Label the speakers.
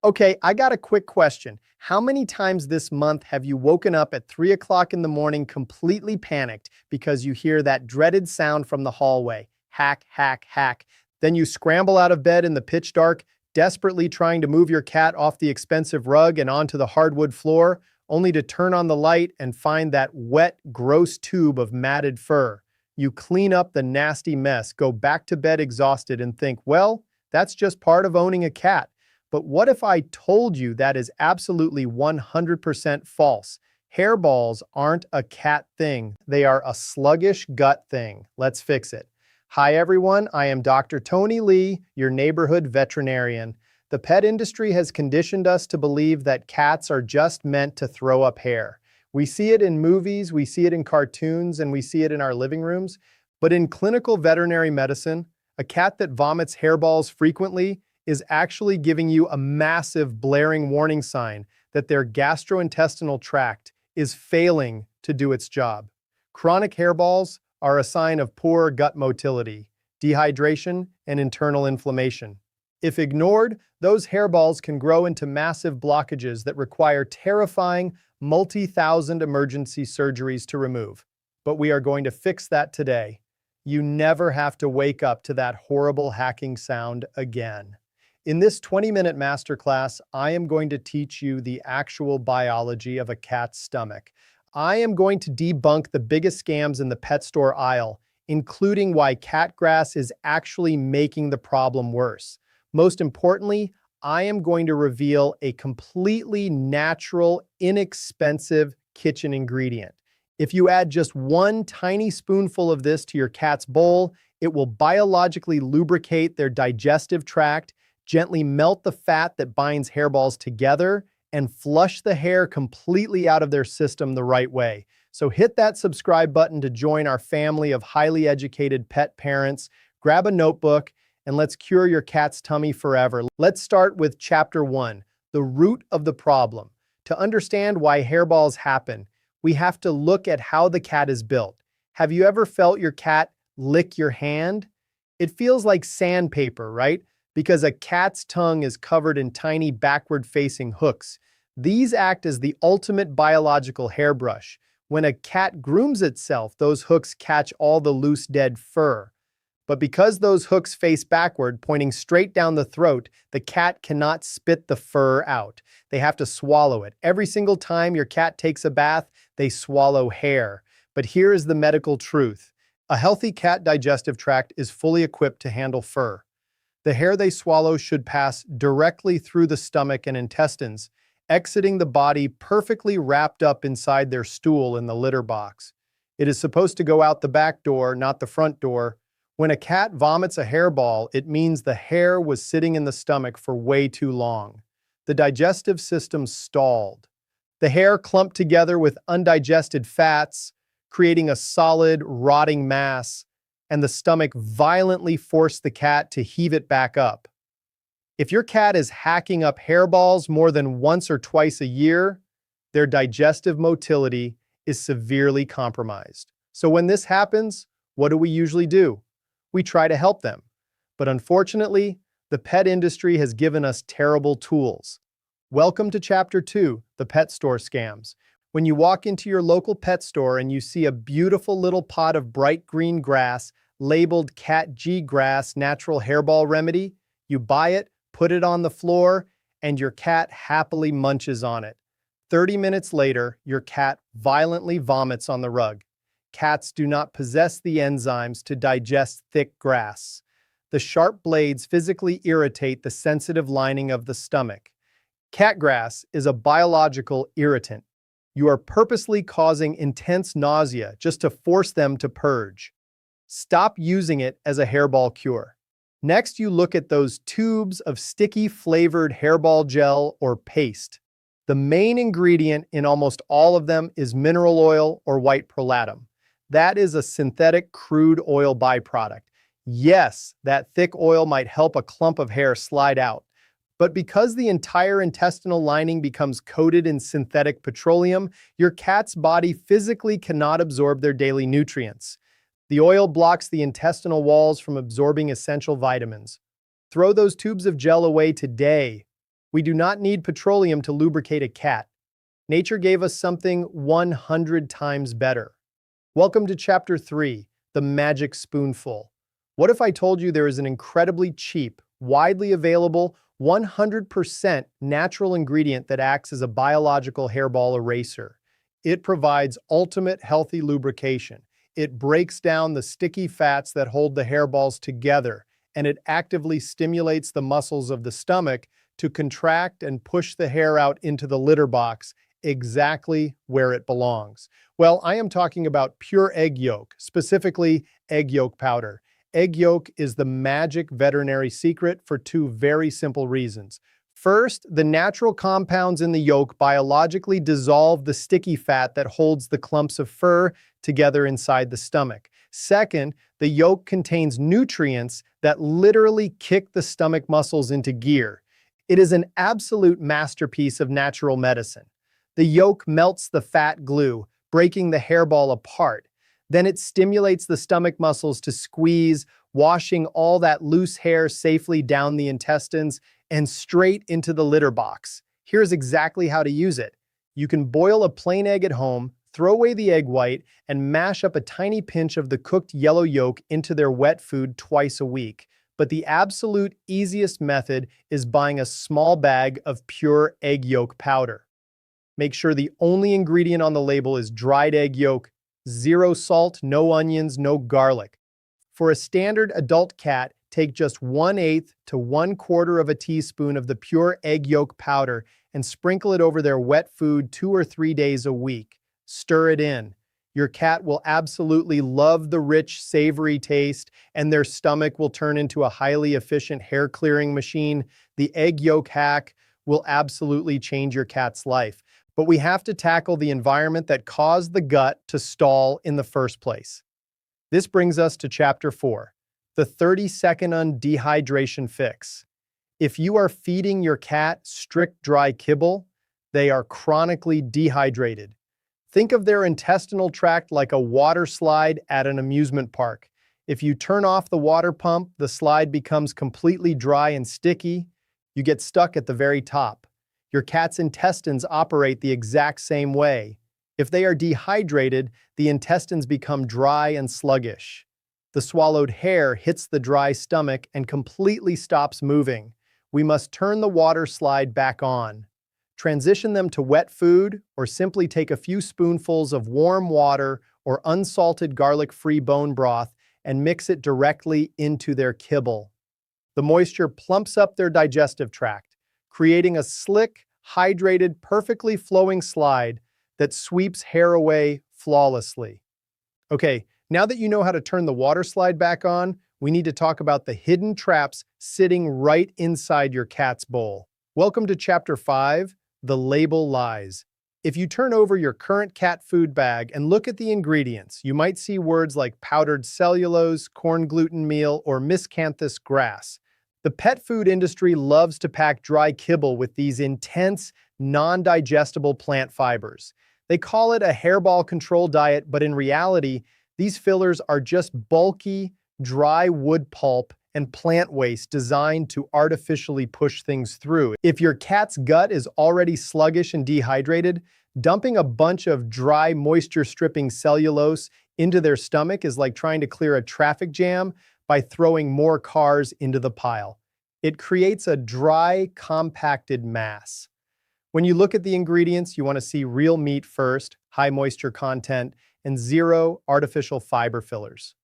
Speaker 1: Okay, I got a quick question. How many times this month have you woken up at 3 o'clock in the morning completely panicked because you hear that dreaded sound from the hallway? Hack, hack, hack. Then you scramble out of bed in the pitch dark, desperately trying to move your cat off the expensive rug and onto the hardwood floor, only to turn on the light and find that wet, gross tube of matted fur. You clean up the nasty mess, go back to bed exhausted, and think, well, that's just part of owning a cat. But what if I told you that is absolutely 100% false? Hairballs aren't a cat thing. They are a sluggish gut thing. Let's fix it. Hi everyone, I am Dr. Tony Lee, your neighborhood veterinarian. The pet industry has conditioned us to believe that cats are just meant to throw up hair. We see it in movies, we see it in cartoons, and we see it in our living rooms. But in clinical veterinary medicine, a cat that vomits hairballs frequently is actually giving you a massive blaring warning sign that their gastrointestinal tract is failing to do its job. Chronic hairballs are a sign of poor gut motility, dehydration, and internal inflammation. If ignored, those hairballs can grow into massive blockages that require terrifying, multi-thousand emergency surgeries to remove. But we are going to fix that today. You never have to wake up to that horrible hacking sound again. In this 20-minute masterclass, I am going to teach you the actual biology of a cat's stomach. I am going to debunk the biggest scams in the pet store aisle, including why cat grass is actually making the problem worse. Most importantly, I am going to reveal a completely natural, inexpensive kitchen ingredient. If you add just one tiny spoonful of this to your cat's bowl, it will biologically lubricate their digestive tract, gently melt the fat that binds hairballs together, and flush the hair completely out of their system the right way. So hit that subscribe button to join our family of highly educated pet parents. Grab a notebook and let's cure your cat's tummy forever. Let's start with Chapter 1, the root of the problem. To understand why hairballs happen, we have to look at how the cat is built. Have you ever felt your cat lick your hand? It feels like sandpaper, right? Because a cat's tongue is covered in tiny backward-facing hooks. These act as the ultimate biological hairbrush. When a cat grooms itself, those hooks catch all the loose dead fur. But because those hooks face backward, pointing straight down the throat, the cat cannot spit the fur out. They have to swallow it. Every single time your cat takes a bath, they swallow hair. But here is the medical truth. A healthy cat digestive tract is fully equipped to handle fur. The hair they swallow should pass directly through the stomach and intestines, exiting the body perfectly wrapped up inside their stool in the litter box. It is supposed to go out the back door, not the front door. When a cat vomits a hairball, it means the hair was sitting in the stomach for way too long. The digestive system stalled. The hair clumped together with undigested fats, creating a solid, rotting mass, and the stomach violently forced the cat to heave it back up. If your cat is hacking up hairballs more than once or twice a year, their digestive motility is severely compromised. So when this happens, what do we usually do? We try to help them. But unfortunately, the pet industry has given us terrible tools. Welcome to Chapter 2, the pet store scams. When you walk into your local pet store and you see a beautiful little pot of bright green grass labeled Cat G Grass Natural Hairball Remedy, you buy it, put it on the floor, and your cat happily munches on it. 30 minutes later, your cat violently vomits on the rug. Cats do not possess the enzymes to digest thick grass. The sharp blades physically irritate the sensitive lining of the stomach. Cat grass is a biological irritant. You are purposely causing intense nausea just to force them to purge. Stop using it as a hairball cure. Next, you look at those tubes of sticky flavored hairball gel or paste. The main ingredient in almost all of them is mineral oil or white prolatum. That is a synthetic crude oil byproduct. Yes, that thick oil might help a clump of hair slide out. But because the entire intestinal lining becomes coated in synthetic petroleum, your cat's body physically cannot absorb their daily nutrients. The oil blocks the intestinal walls from absorbing essential vitamins. Throw those tubes of gel away today. We do not need petroleum to lubricate a cat. Nature gave us something 100 times better. Welcome to Chapter 3, The Magic Spoonful. What if I told you there is an incredibly cheap, widely available, 100% natural ingredient that acts as a biological hairball eraser? It provides ultimate healthy lubrication. It breaks down the sticky fats that hold the hairballs together, and it actively stimulates the muscles of the stomach to contract and push the hair out into the litter box, exactly where it belongs. Well, I am talking about pure egg yolk, specifically egg yolk powder. Egg yolk is the magic veterinary secret for two very simple reasons. First, the natural compounds in the yolk biologically dissolve the sticky fat that holds the clumps of fur together inside the stomach. Second, the yolk contains nutrients that literally kick the stomach muscles into gear. It is an absolute masterpiece of natural medicine. The yolk melts the fat glue, breaking the hairball apart. Then it stimulates the stomach muscles to squeeze, washing all that loose hair safely down the intestines and straight into the litter box. Here's exactly how to use it. You can boil a plain egg at home, throw away the egg white, and mash up a tiny pinch of the cooked yellow yolk into their wet food twice a week. But the absolute easiest method is buying a small bag of pure egg yolk powder. Make sure the only ingredient on the label is dried egg yolk, zero salt, no onions, no garlic. For a standard adult cat, take just 1/8 to 1/4 of a teaspoon of the pure egg yolk powder and sprinkle it over their wet food 2 or 3 days a week. Stir it in. Your cat will absolutely love the rich, savory taste, and their stomach will turn into a highly efficient hair clearing machine. The egg yolk hack will absolutely change your cat's life. But we have to tackle the environment that caused the gut to stall in the first place. This brings us to Chapter 4, the 30-second dehydration fix. If you are feeding your cat strict dry kibble, they are chronically dehydrated. Think of their intestinal tract like a water slide at an amusement park. If you turn off the water pump, the slide becomes completely dry and sticky. You get stuck at the very top. Your cat's intestines operate the exact same way. If they are dehydrated, the intestines become dry and sluggish. The swallowed hair hits the dry stomach and completely stops moving. We must turn the water slide back on. Transition them to wet food, or simply take a few spoonfuls of warm water or unsalted garlic-free bone broth and mix it directly into their kibble. The moisture plumps up their digestive tract, creating a slick, hydrated, perfectly flowing slide that sweeps hair away flawlessly. Okay, now that you know how to turn the water slide back on, we need to talk about the hidden traps sitting right inside your cat's bowl. Welcome to Chapter 5, The Label Lies. If you turn over your current cat food bag and look at the ingredients, you might see words like powdered cellulose, corn gluten meal, or miscanthus grass. The pet food industry loves to pack dry kibble with these intense, non-digestible plant fibers. They call it a hairball control diet, but in reality, these fillers are just bulky, dry wood pulp and plant waste designed to artificially push things through. If your cat's gut is already sluggish and dehydrated, dumping a bunch of dry, moisture-stripping cellulose into their stomach is like trying to clear a traffic jam by throwing more cars into the pile. It creates a dry, compacted mass. When you look at the ingredients, you want to see real meat first, high moisture content, and zero artificial fiber fillers.